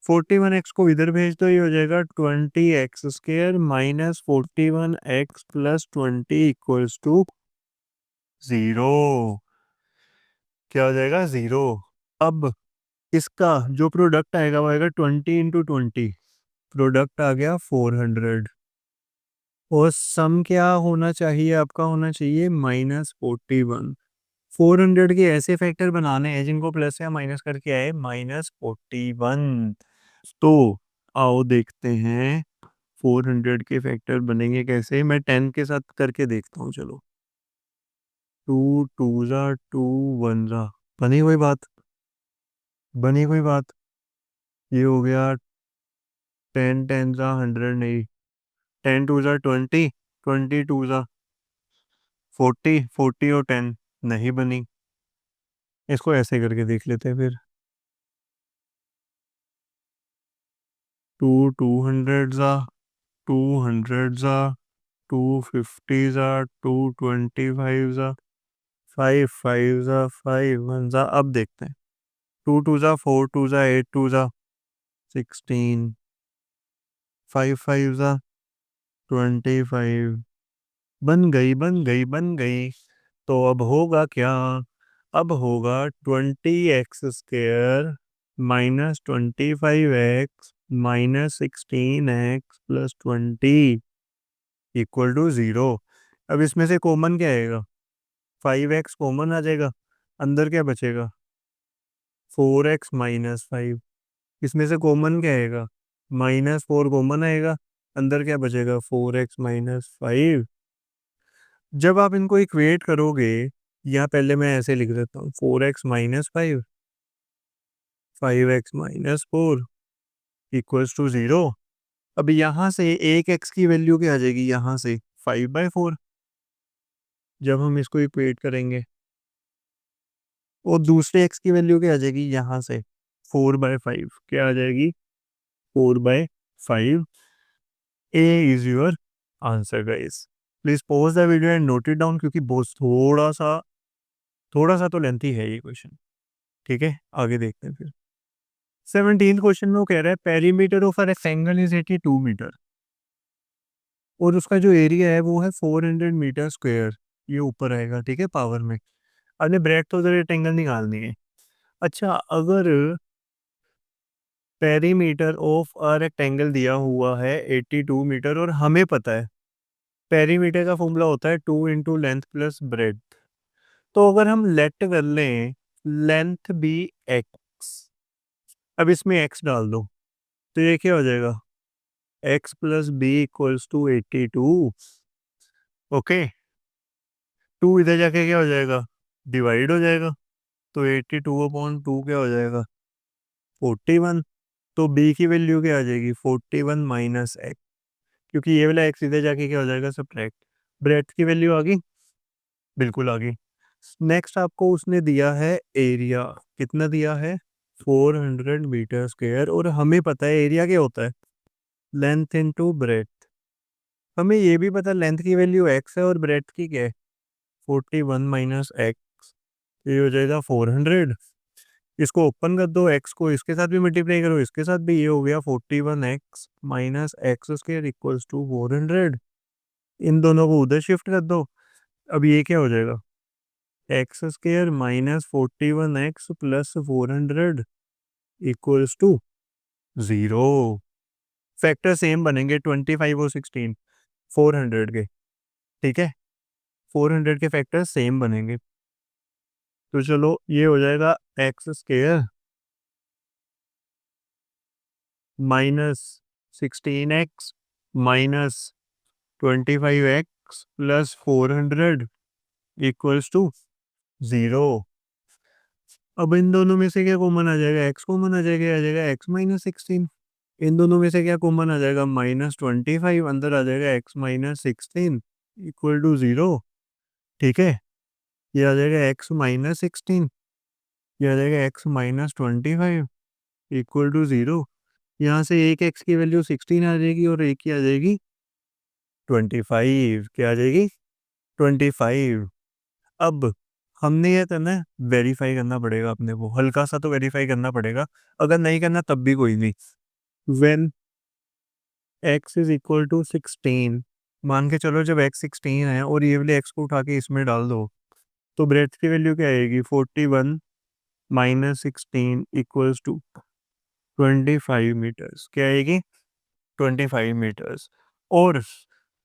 [SPEAKER 1] 41x को इधर भेज दो, ये हो जाएगा 20x² minus 41x plus 20 equals to 0। क्या हो जाएगा? 0। अब इसका जो प्रोडक्ट आएगा वो आएगा 20 × 20, प्रोडक्ट आ गया 400, और सम क्या होना चाहिए? आपका होना चाहिए -41। 400 के ऐसे फैक्टर बनाने हैं जिनको प्लस या माइनस करके आए -41। तो आओ देखते हैं 400 के फैक्टर बनेंगे कैसे। मैं 10 के साथ करके देखता हूँ, चलो। 2 2 जा 2 1 जा, बनी कोई बात? बनी कोई बात? ये हो गया 10 10 जा 100, नहीं। 10 2 जा 20, 20 2 जा 40, 40 और 10 नहीं बनी। इसको ऐसे करके देख लेते हैं फिर। 2 200 जा 200 जा 250 जा 225 जा 5 5 जा 5 1 जा। अब देखते हैं। 2 2 जा 4 2 जा 8 2 जा 16, 5 5 जा 25। बन गई बन गई बन गई। तो अब होगा क्या? अब होगा 20x² minus 25x minus 16x plus 20 equal to 0। अब इसमें से कॉमन क्या आएगा? 5x कॉमन आ जाएगा, अंदर क्या बचेगा? 4x minus 5। इसमें से कॉमन क्या आएगा? -4 कॉमन आएगा, अंदर क्या बचेगा? 4x minus 5। जब आप इनको इक्वेट करोगे, या पहले मैं ऐसे लिख देता हूँ, 4x minus 5 5x minus 4 equals to 0। अब यहाँ से एक x की वैल्यू क्या आ जाएगी? यहाँ से 5/4 जब हम इसको इक्वेट करेंगे, और दूसरे x की वैल्यू क्या आ जाएगी? यहाँ से 4/5 क्या आ जाएगी? 4/5। A is your answer guys. Please pause the video and note it down, क्योंकि बहुत थोड़ा सा तो लेंथी है ये क्वेश्चन। ठीक है, आगे देखते हैं फिर। 17th क्वेश्चन में वो कह रहा है perimeter of a rectangle is 82 metre, और उसका जो एरिया है वो है 400 मीटर स्क्वायर। ये ऊपर आएगा, ठीक है, पावर में। आपने ब्रेड तो उधर रेक्टेंगल निकालनी है। अच्छा, अगर पेरीमीटर ऑफ अ रेक्टेंगल दिया हुआ है 82 मीटर, और हमें पता है पेरीमीटर का फॉर्मूला होता है 2 इंटू लेंथ प्लस ब्रेड। तो अगर हम लेट कर लें लेंथ भी एक्स, अब इसमें एक्स डाल दो, तो ये क्या हो जाएगा? X plus b equals to 82। Okay, 2 इधर जाके क्या हो जाएगा? डिवाइड हो जाएगा। तो 82/2 क्या हो जाएगा? 41। तो बी की वैल्यू क्या आ जाएगी? 41 माइनस एक्स, क्योंकि ये वाला एक्स इधर जाके क्या हो जाएगा? सब्ट्रैक्ट। ब्रेथ की वैल्यू आ गई? बिल्कुल आ गई। नेक्स्ट आपको उसने दिया है एरिया। कितना दिया है? 400 मीटर स्क्वायर, और हमें पता है एरिया क्या होता है? Length into breadth. हमें ये भी पता है लेंथ की वैल्यू एक्स है और ब्रेथ की क्या है? 41 माइनस एक्स, ये हो जाएगा 400। इसको ओपन कर दो, एक्स को इसके साथ भी मल्टीप्लाई करो, इसके साथ भी, ये हो गया 41x minus x square equals to 400। इन दोनों को उधर शिफ्ट कर दो। अब ये क्या हो जाएगा? X square minus 41x plus 400 equals to 0। Factor same बनेंगे, 25 और 16 400 के। ठीक है, 400 के फैक्टर सेम बनेंगे। तो चलो, ये हो जाएगा x square minus 16x minus 25x plus 400 equals to 0। अब इन दोनों में से क्या कॉमन आ जाएगा? एक्स कॉमन आ जाएगा एक्स माइनस 16। इन दोनों में से क्या कॉमन आ जाएगा? -25, अंदर आ जाएगा एक्स माइनस 16 इक्वल टू 0। ठीक है, ये आ जाएगा एक्स माइनस 16, ये आ जाएगा एक्स माइनस 25 इक्वल टू 0। यहाँ से एक एक्स की वैल्यू 16 आ जाएगी, और एक की आ जाएगी 25। क्या आ जाएगी? 25। अब हमने ये करना है, वेरीफाई करना पड़ेगा अपने को, हल्का सा तो वेरीफाई करना पड़ेगा, अगर नहीं करना तब भी कोई नहीं। When x is equal to 16, मान के चलो जब x 16 है और ये वाले x को उठा के इसमें डाल दो, तो ब्रेथ की वैल्यू क्या आएगी, 41 माइनस 16 इक्वल्स टू 25 मीटर्स, क्या आएगी, 25 मीटर्स। और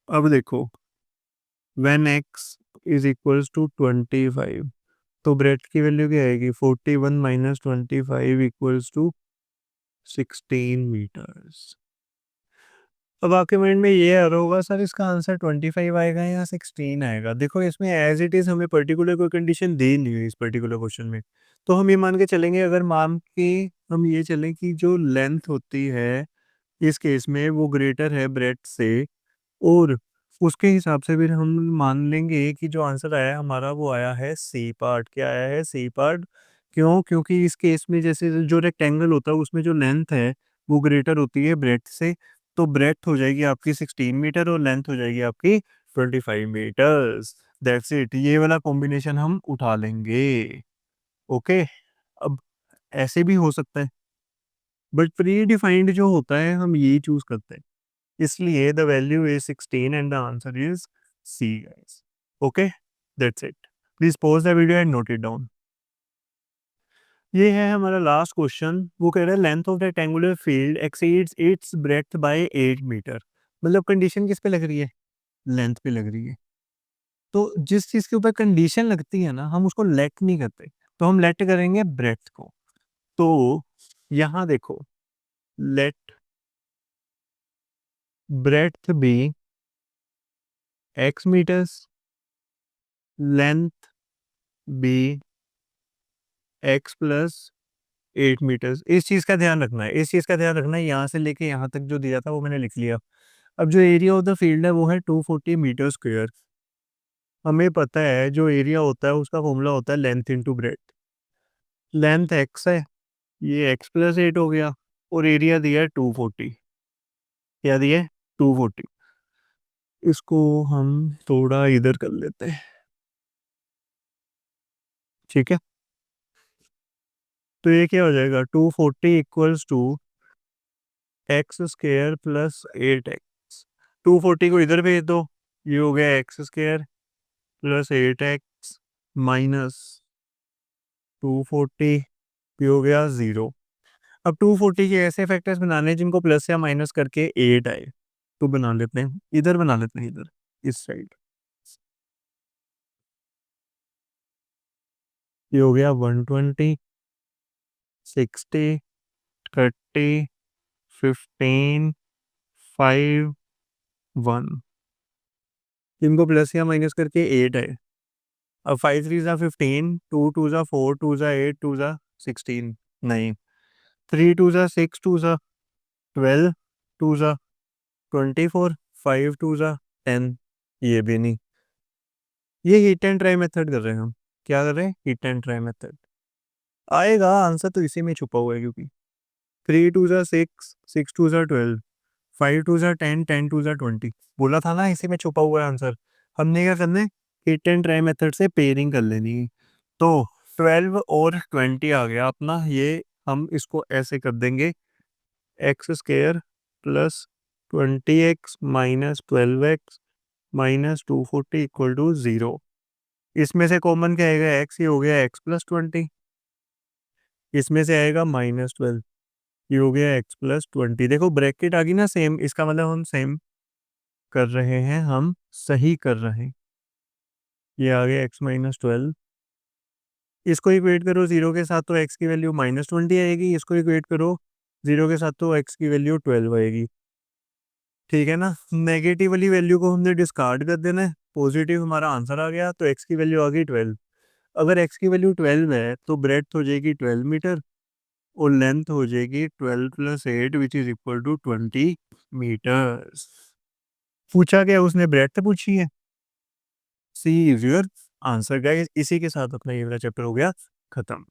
[SPEAKER 1] अब देखो, when x is equals to 25, तो ब्रेथ की वैल्यू क्या आएगी, 41 माइनस 25 इक्वल्स टू 16 मीटर्स। अब आपके माइंड में ये आ रहा होगा सर इसका आंसर 25 आएगा या 16 आएगा। देखो इसमें एज इट इज़ हमें पर्टिकुलर कोई कंडीशन दी नहीं हुई इस पर्टिकुलर क्वेश्चन में, तो हम ये मान के चलेंगे, अगर मान के हम ये चलें कि जो लेंथ होती है इस केस में वो ग्रेटर है ब्रेथ से, और उसके हिसाब से फिर हम मान लेंगे कि जो आंसर आया है हमारा वो आया है सी पार्ट। क्या आया है, सी पार्ट। क्यों, क्योंकि इस केस में जैसे जो रेक्टेंगल होता है उसमें जो लेंथ है वो ग्रेटर होती है ब्रेथ से, तो ब्रेथ हो जाएगी आपकी 16 मीटर और लेंथ हो जाएगी आपकी 25 मीटर्स। दैट्स इट, ये वाला कॉम्बिनेशन हम उठा लेंगे। ओके, अब ऐसे भी हो सकता है, बट प्री डिफाइंड जो होता है हम यही चूज करते हैं, इसलिए the value is 16 and the answer is C guys. Okay, that's it. Please pause the video and note it down. ये है हमारा लास्ट क्वेश्चन। वो कह रहा है length of rectangular field exceeds its breadth by 8 metre. मतलब condition किस पे लग रही है, लेंथ पे लग रही है। तो जिस चीज के ऊपर कंडीशन लगती है ना हम उसको लेट नहीं करते, तो हम लेट करेंगे ब्रेड्थ को। तो यहां देखो, let breadth be x metres, length be x plus 8 metres. इस चीज़ का ध्यान रखना है, इस चीज़ का ध्यान रखना है, यहाँ से लेके यहाँ तक जो दिया था वो मैंने लिख लिया। अब जो एरिया ऑफ द फील्ड है वो है 240 मीटर स्क्वायर। हमें पता है जो एरिया होता है उसका फॉर्मूला होता है length into breadth. Length x है, ये x प्लस 8 हो गया, और एरिया दिया है 240। क्या दिया है, 240। इसको हम थोड़ा इधर कर लेते हैं, ठीक है। तो ये क्या हो जाएगा, 240 equals to x square plus 8x। 240 को इधर भेज दो, ये हो गया x square plus 8x minus 240, ये हो गया 0। अब 240 के ऐसे फैक्टर्स बनाने हैं जिनको प्लस या माइनस करके 8 आए, तो बना लेते हैं, इधर बना लेते हैं, इधर इस साइड। ये हो गया 120, 60, 30, 15, 5, 1। इनको प्लस या माइनस करके 8 आए। अब 5 3 ज़ा 15, 2 2 ज़ा 4, 2 ज़ा 8, 2 ज़ा 16, नहीं, 3 2 ज़ा 6, 2 ज़ा 12, 2 ज़ा 24, 5 2 ज़ा 10, ये भी नहीं। ये हिट एंड ट्राई मेथड कर रहे हैं हम। क्या कर रहे हैं, हिट एंड ट्राई मेथड। आएगा आंसर तो इसी में छुपा हुआ है, क्योंकि 3 2 ज़ा 6, 6 2 ज़ा 12, 5 2 ज़ा 10, 10 2 ज़ा 20। बोला था ना इसी में छुपा हुआ है आंसर। हमने क्या करना है, हिट एंड ट्राई मेथड से पेयरिंग कर लेनी है। तो 12 और 20 आ गया अपना, ये हम इसको ऐसे कर देंगे, x square plus 20x minus 12x minus 240 equal to 0। इसमें से कॉमन क्या आएगा, x, ये हो गया x प्लस 20, इसमें से आएगा माइनस 12, ये हो गया x प्लस 20। देखो ब्रैकेट आ गई ना सेम, इसका मतलब हम सेम कर रहे हैं, हम सही कर रहे हैं। ये आ गया x माइनस 12, इसको इक्वेट करो 0 के साथ तो x की वैल्यू माइनस 20 आएगी, इसको इक्वेट करो 0 के साथ तो x की वैल्यू 12 आएगी। ठीक है ना, नेगेटिव वाली वैल्यू को हमने डिस्कार्ड कर देना है, पॉजिटिव हमारा आंसर आ गया, तो x की वैल्यू आ गई 12। अगर x की वैल्यू 12 है तो ब्रेड्थ हो जाएगी 12 मीटर और लेंथ हो जाएगी 12 plus 8 which is equal to 20 metres. पूछा क्या उसने, ब्रेड्थ पूछी है। C is your answer guys. इसी के साथ अपना ये वाला चैप्टर हो गया खत्म।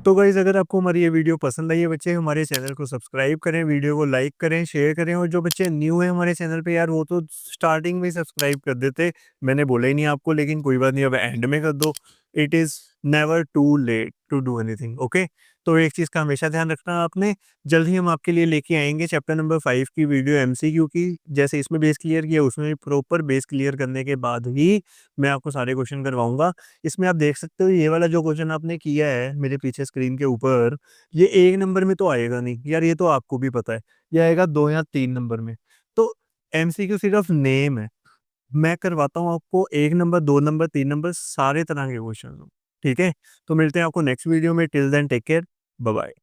[SPEAKER 1] तो गाइस अगर आपको हमारी ये वीडियो पसंद आई है बच्चे, हमारे चैनल को सब्सक्राइब करें, वीडियो को लाइक करें, शेयर करें, और जो बच्चे न्यू है हमारे चैनल पे यार वो तो स्टार्टिंग में सब्सक्राइब कर देते, मैंने बोला ही नहीं आपको, लेकिन कोई बात नहीं अब एंड में कर दो। It is never too late to do anything, okay. तो एक चीज़ का हमेशा ध्यान रखना आपने। जल्द ही हम आपके लिए लेके आएँगे चैप्टर नंबर 5 की वीडियो एमसीक्यू की। जैसे इसमें बेस क्लियर किया, उसमें भी प्रॉपर बेस क्लियर करने के बाद ही मैं आपको सारे क्वेश्चन करवाऊँगा। इसमें आप देख सकते हो, ये वाला जो क्वेश्चन आपने किया है मेरे पीछे स्क्रीन के ऊपर, ये 1 नंबर में तो आएगा नहीं यार, ये तो आपको भी पता है। ये आएगा 2 या 3 नंबर में। तो एमसीक्यू सिर्फ नेम है। मैं करवाता हूँ आपको 1 नंबर, 2 नंबर, 3 नंबर सारे तरह के क्वेश्चन। ठीक है? तो मिलते हैं आपको नेक्स्ट वीडियो में। Till then take care. Bye bye.